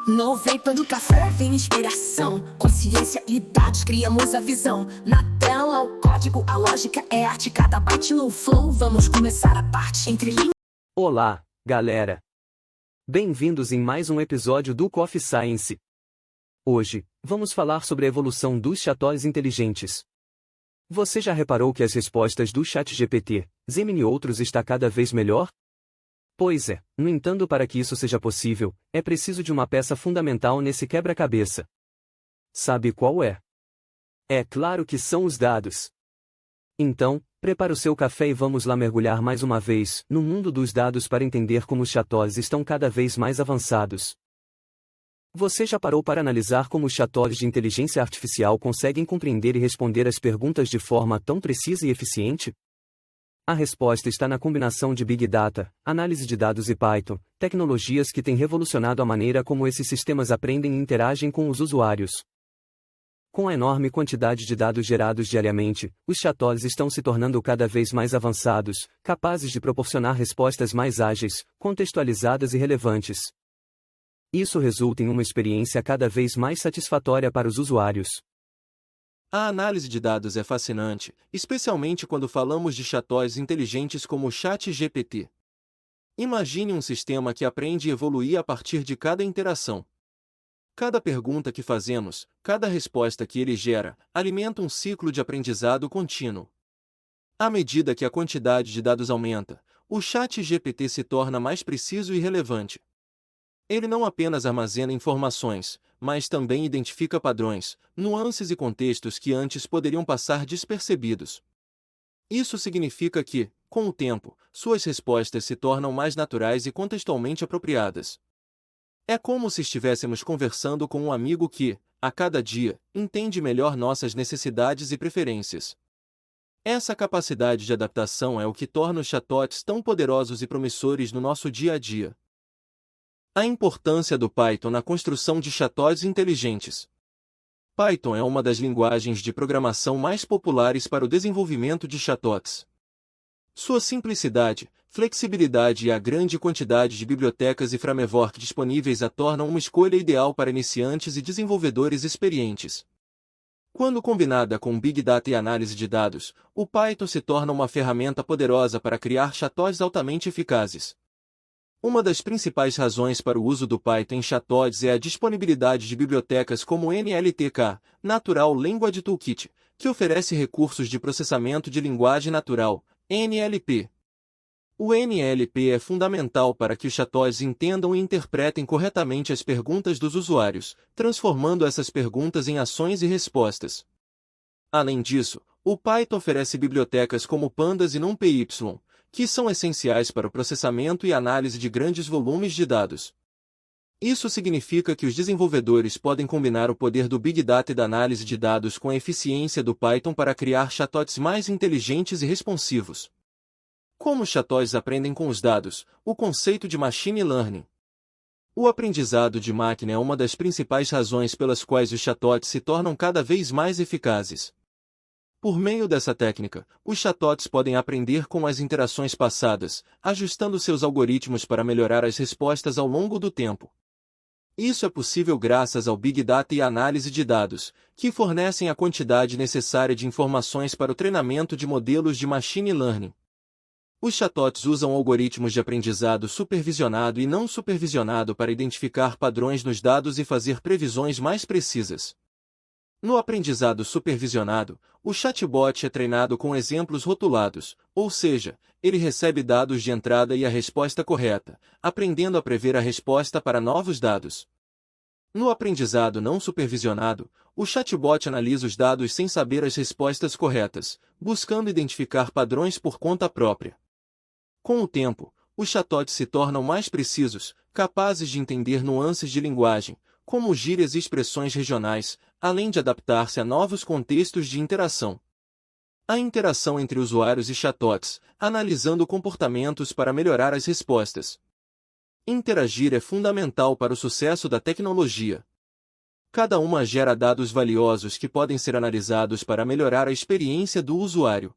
No vapor do café vem inspiração, consciência e dados, criamos a visão. Na tela o código, a lógica é arte, cada byte no flow. Vamos começar a parte entre linhas. Olá, galera! Bem-vindos em mais um episódio do Coffee Science. Hoje, vamos falar sobre a evolução dos chatbots inteligentes. Você já reparou que as respostas do ChatGPT, Gemini e outros está cada vez melhor? Pois é, no entanto, para que isso seja possível, é preciso de uma peça fundamental nesse quebra-cabeça. Sabe qual é? É claro que são os dados. Então, prepara o seu café e vamos lá mergulhar mais uma vez no mundo dos dados para entender como os chatbots estão cada vez mais avançados. Você já parou para analisar como os chatbots de inteligência artificial conseguem compreender e responder as perguntas de forma tão precisa e eficiente? A resposta está na combinação de Big Data, análise de dados e Python, tecnologias que têm revolucionado a maneira como esses sistemas aprendem e interagem com os usuários. Com a enorme quantidade de dados gerados diariamente, os chatbots estão se tornando cada vez mais avançados, capazes de proporcionar respostas mais ágeis, contextualizadas e relevantes. Isso resulta em uma experiência cada vez mais satisfatória para os usuários. A análise de dados é fascinante, especialmente quando falamos de chatbots inteligentes como o ChatGPT. Imagine um sistema que aprende e evolui a partir de cada interação. Cada pergunta que fazemos, cada resposta que ele gera, alimenta um ciclo de aprendizado contínuo. À medida que a quantidade de dados aumenta, o ChatGPT se torna mais preciso e relevante. Ele não apenas armazena informações, mas também identifica padrões, nuances e contextos que antes poderiam passar despercebidos. Isso significa que, com o tempo, suas respostas se tornam mais naturais e contextualmente apropriadas. É como se estivéssemos conversando com um amigo que, a cada dia, entende melhor nossas necessidades e preferências. Essa capacidade de adaptação é o que torna os chatbots tão poderosos e promissores no nosso dia a dia. A importância do Python na construção de chatbots inteligentes. Python é uma das linguagens de programação mais populares para o desenvolvimento de chatbots. Sua simplicidade, flexibilidade e a grande quantidade de bibliotecas e frameworks disponíveis a tornam uma escolha ideal para iniciantes e desenvolvedores experientes. Quando combinada com Big Data e análise de dados, o Python se torna uma ferramenta poderosa para criar chatbots altamente eficazes. Uma das principais razões para o uso do Python em chatbots é a disponibilidade de bibliotecas como o NLTK, Natural Language Toolkit, que oferece recursos de processamento de linguagem natural, NLP. O NLP é fundamental para que os chatbots entendam e interpretem corretamente as perguntas dos usuários, transformando essas perguntas em ações e respostas. Além disso, o Python oferece bibliotecas como Pandas e NumPy, que são essenciais para o processamento e análise de grandes volumes de dados. Isso significa que os desenvolvedores podem combinar o poder do Big Data e da análise de dados com a eficiência do Python para criar chatbots mais inteligentes e responsivos. Como os chatbots aprendem com os dados? O conceito de Machine Learning. O aprendizado de máquina é uma das principais razões pelas quais os chatbots se tornam cada vez mais eficazes. Por meio dessa técnica, os chatbots podem aprender com as interações passadas, ajustando seus algoritmos para melhorar as respostas ao longo do tempo. Isso é possível graças ao Big Data e à análise de dados, que fornecem a quantidade necessária de informações para o treinamento de modelos de machine learning. Os chatbots usam algoritmos de aprendizado supervisionado e não supervisionado para identificar padrões nos dados e fazer previsões mais precisas. No aprendizado supervisionado, o chatbot é treinado com exemplos rotulados, ou seja, ele recebe dados de entrada e a resposta correta, aprendendo a prever a resposta para novos dados. No aprendizado não supervisionado, o chatbot analisa os dados sem saber as respostas corretas, buscando identificar padrões por conta própria. Com o tempo, os chatbots se tornam mais precisos, capazes de entender nuances de linguagem, como gírias e expressões regionais, além de adaptar-se a novos contextos de interação. A interação entre usuários e chatbots, analisando comportamentos para melhorar as respostas. Interagir é fundamental para o sucesso da tecnologia. Cada uma gera dados valiosos que podem ser analisados para melhorar a experiência do usuário.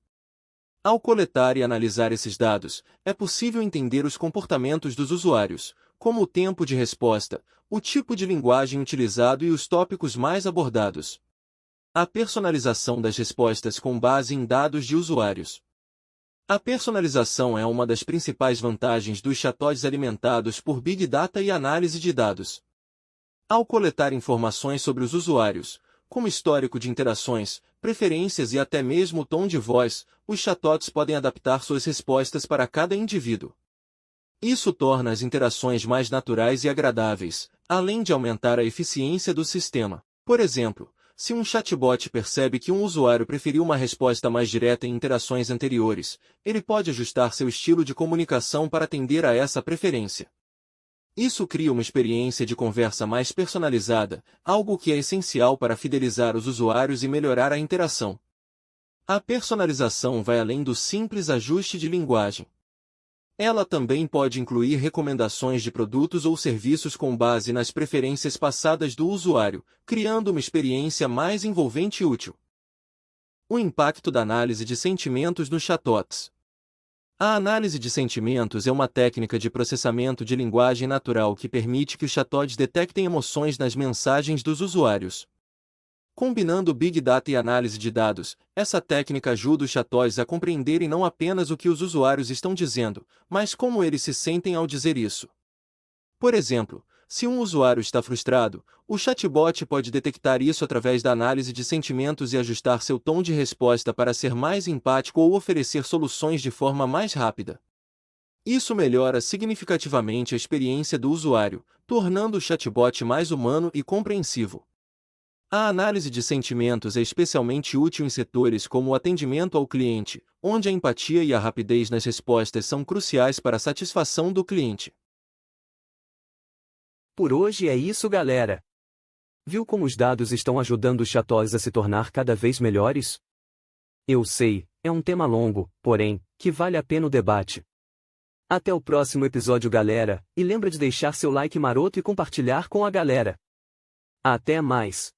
Ao coletar e analisar esses dados, é possível entender os comportamentos dos usuários, como o tempo de resposta, o tipo de linguagem utilizado e os tópicos mais abordados. A personalização das respostas com base em dados de usuários. A personalização é uma das principais vantagens dos chatbots alimentados por Big Data e análise de dados. Ao coletar informações sobre os usuários, como histórico de interações, preferências e até mesmo tom de voz, os chatbots podem adaptar suas respostas para cada indivíduo. Isso torna as interações mais naturais e agradáveis, além de aumentar a eficiência do sistema. Por exemplo, se um chatbot percebe que um usuário preferiu uma resposta mais direta em interações anteriores, ele pode ajustar seu estilo de comunicação para atender a essa preferência. Isso cria uma experiência de conversa mais personalizada, algo que é essencial para fidelizar os usuários e melhorar a interação. A personalização vai além do simples ajuste de linguagem. Ela também pode incluir recomendações de produtos ou serviços com base nas preferências passadas do usuário, criando uma experiência mais envolvente e útil. O impacto da análise de sentimentos nos chatbots. A análise de sentimentos é uma técnica de processamento de linguagem natural que permite que os chatbots detectem emoções nas mensagens dos usuários. Combinando Big Data e análise de dados, essa técnica ajuda os chatbots a compreenderem não apenas o que os usuários estão dizendo, mas como eles se sentem ao dizer isso. Por exemplo, se um usuário está frustrado, o chatbot pode detectar isso através da análise de sentimentos e ajustar seu tom de resposta para ser mais empático ou oferecer soluções de forma mais rápida. Isso melhora significativamente a experiência do usuário, tornando o chatbot mais humano e compreensivo. A análise de sentimentos é especialmente útil em setores como o atendimento ao cliente, onde a empatia e a rapidez nas respostas são cruciais para a satisfação do cliente. Por hoje é isso, galera. Viu como os dados estão ajudando os chatbots a se tornar cada vez melhores? Eu sei, é um tema longo, porém, que vale a pena o debate. Até o próximo episódio, galera, e lembra de deixar seu like maroto e compartilhar com a galera. Até mais!